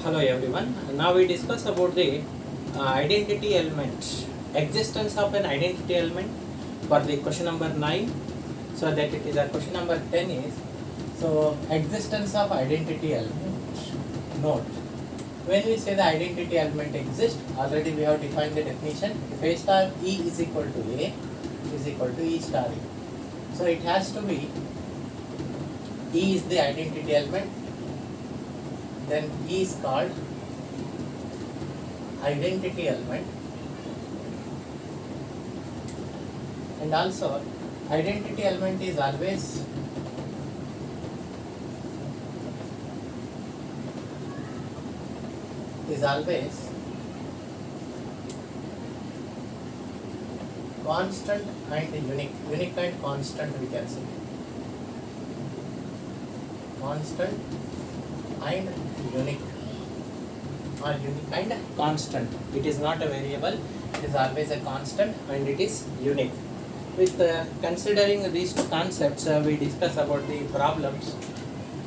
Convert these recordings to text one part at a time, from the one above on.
Hello everyone. Now we discuss about the identity element, existence of an identity element for the question number 9. So that it is a question number 10 is, so existence of identity element. Note, when we say the identity element exists, already we have defined the definition. If A star E is equal to A is equal to E star E. So it has to be E is the identity element, then E is called identity element, and also identity element is always constant and unique and constant, we can say constant and unique, or unique and constant. It is not a variable, it is always a constant and it is unique. With considering these two concepts, we discuss about the problems.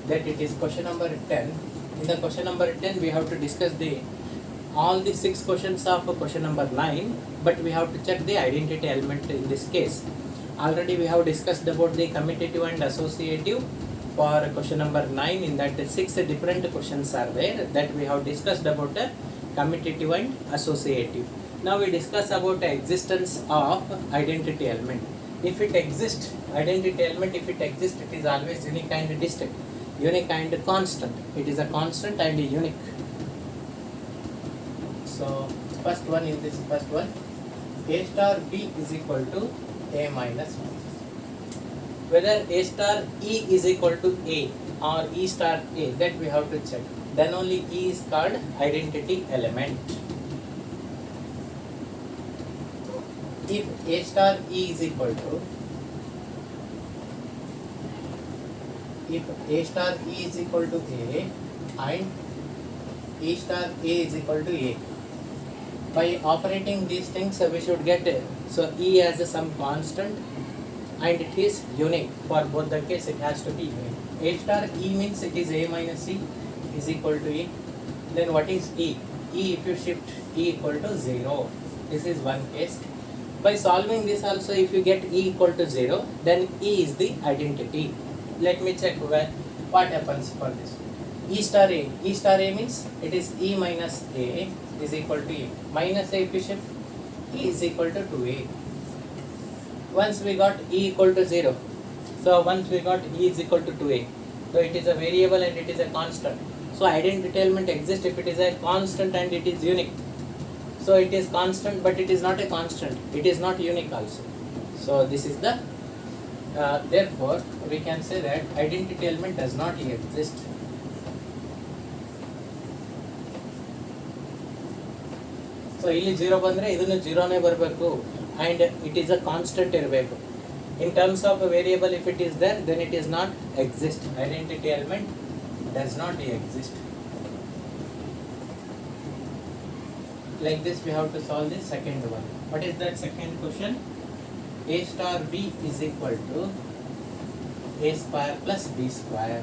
That it is question number 10. In the question number 10 we have to discuss the all the 6 questions of question number 9, but we have to check the identity element in this case. Already we have discussed about the commutative and associative for question number 9. In that 6 different questions are there that we have discussed about the commutative and associative. Now we discuss about the existence of identity element. If it exists, identity element, if it exists, it is always unique and distinct, unique and constant. It is a constant and unique. So first one, in this first one, A star B is equal to A minus 1. Whether A star E is equal to A or E star A, that we have to check. Then only E is called identity element. If A star E is equal to, if A star E is equal to A and E star A is equal to A, by operating these things we should get so E as some constant and it is unique. For both the case it has to be unique. A star E means it is A minus E is equal to E. Then what is E? E, if you shift E equal to 0, this is one case. By solving this also, if you get E equal to 0, then E is the identity. Let me check what happens for this. E star A. E star A means it is E minus A is equal to E. Minus A, if you shift, E is equal to 2A. Once we got E equal to 0, so once we got E is equal to 2A, so it is a variable and it is a constant. So identity element exists if it is a constant and it is unique. So it is constant, but it is not a constant, it is not unique also. So this is the therefore we can say that identity element does not exist. So ಇಲ್ಲಿ 0 ಬಂದ್ರೆ ಇದನ್ನು 0 ನೇ ಬರಬೇಕು and it is a constant ಇರಬೇಕು. In terms of a variable, if it is there, then it is not exist. Identity element does not exist. Like this we have to solve the second one. What is that second question? A star B is equal to A square plus B square.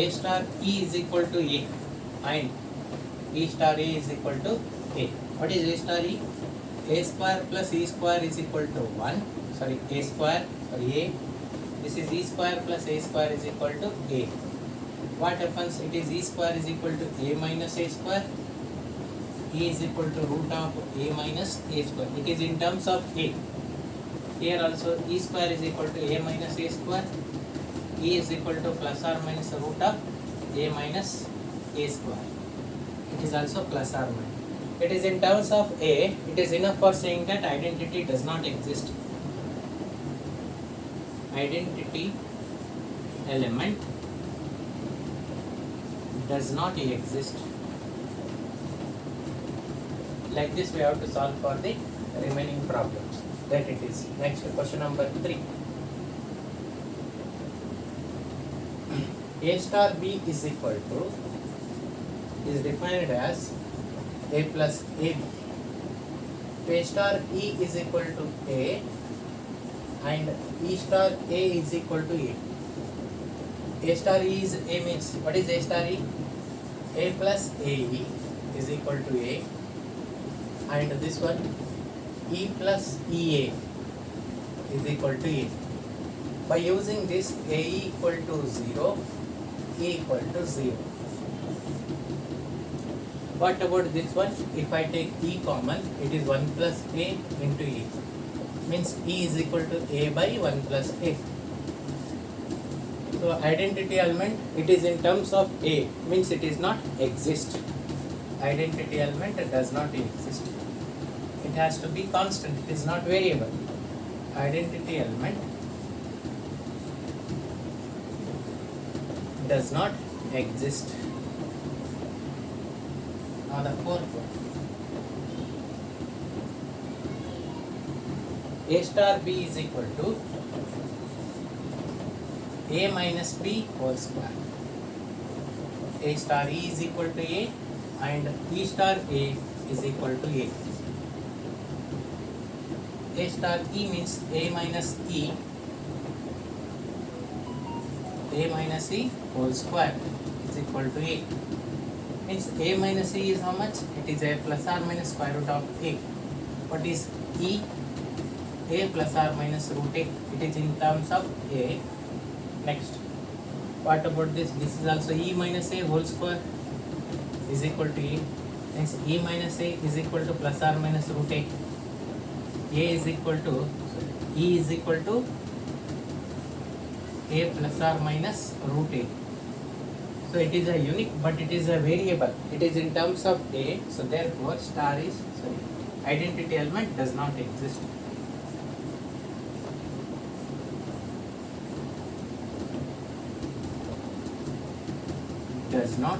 A star E is equal to A and E star A is equal to A. What is A star E? A square plus E square is equal to 1. Sorry, A square for A. This is E square plus A square is equal to A. What happens? It is E square is equal to A minus A square. E is equal to root of A minus A square. It is in terms of A. Here also E square is equal to A minus A square. E is equal to plus or minus root of A minus A square. It is also plus or minus. It is in terms of A. It is enough for saying that identity does not exist. Identity element does not exist. Like this we have to solve for the remaining problems. That it is. Next question number 3. A star B is equal to, is defined as A plus AB. A star E is equal to A and E star A is equal to A. A star E is A means, what is A star E? A plus AE is equal to A, and this one E plus EA is equal to A. By using this, AE equal to 0, E equal to 0. What about this one? If I take E common, it is 1 plus A into E. Means E is equal to A by 1 plus A. So identity element, it is in terms of A, means it is not exist. Identity element does not exist. It has to be constant, it is not variable. Identity element does not exist. Now the fourth one. A star B is equal to A minus B whole square. A star E is equal to A and E star A is equal to A. A star E means A minus E whole square is equal to A. Means A minus E is how much? It is A plus or minus square root of A. What is E? A plus or minus root A. It is in terms of A. Next, what about this? This is also E minus A whole square is equal to A. Means E minus A is equal to plus or minus root A. A is equal to, E is equal to A plus or minus root A. So it is a unique, but it is a variable. It is in terms of A. So therefore star is, identity element does not exist. Does not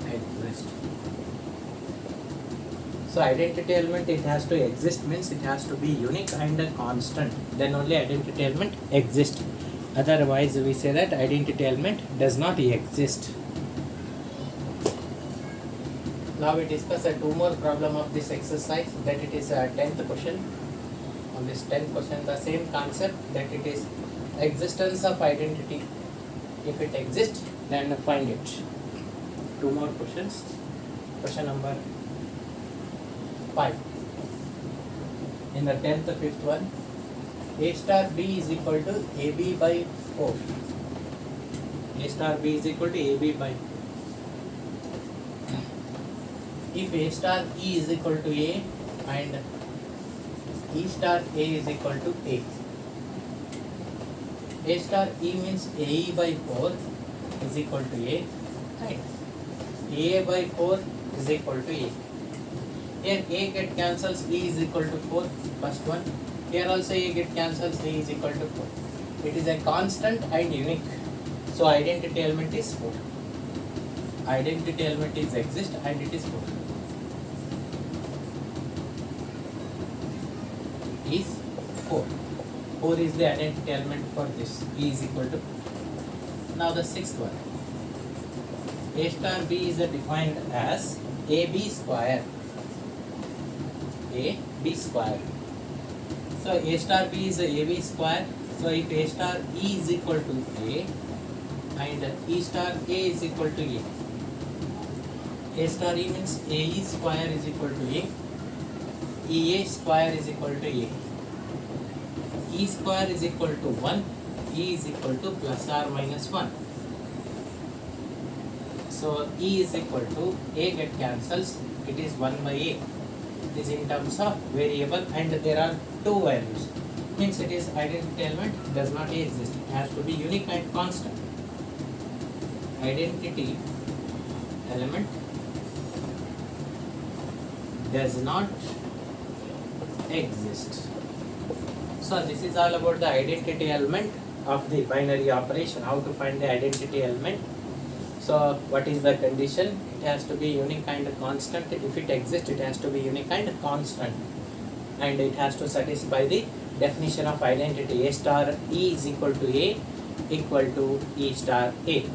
exist. So identity element, it has to exist, means it has to be unique and a constant. Then only identity element exists. Otherwise we say that identity element does not exist. Now we discuss two more problem of this exercise, that it is a 10th question. On this 10th question, the same concept, that it is existence of identity. If it exists, then find it. Two more questions. Question number 5. In the 10th, fifth one, A star B is equal to AB by 4. A star B is equal to AB by 4. If A star E is equal to A and E star A is equal to A. A star E means AE by 4 is equal to A and A by 4 is equal to A. Here A get cancels, E is equal to 4, first one. Here also A get cancels, A is equal to 4. It is a constant and unique. So identity element is 4. Identity element is exist and it is 4. Is 4. 4 is the identity element for this. E is equal to 4. Now the sixth one. A star B is defined as AB square. AB square. So A star B is AB square. So if A star E is equal to A and E star A is equal to A. A star E means AE square is equal to A. EA square is equal to A. E square is equal to 1. E is equal to plus or minus 1. So E is equal to A get cancels. It is 1 by A. It is in terms of variable and there are two values. Means it is identity element does not exist. It has to be unique and constant. Identity element does not exist. So this is all about the identity element of the binary operation. How to find the identity element. So what is the condition? It has to be unique and constant. If it exists, it has to be unique and constant. And it has to satisfy the definition of identity. A star E is equal to A equal to E star A.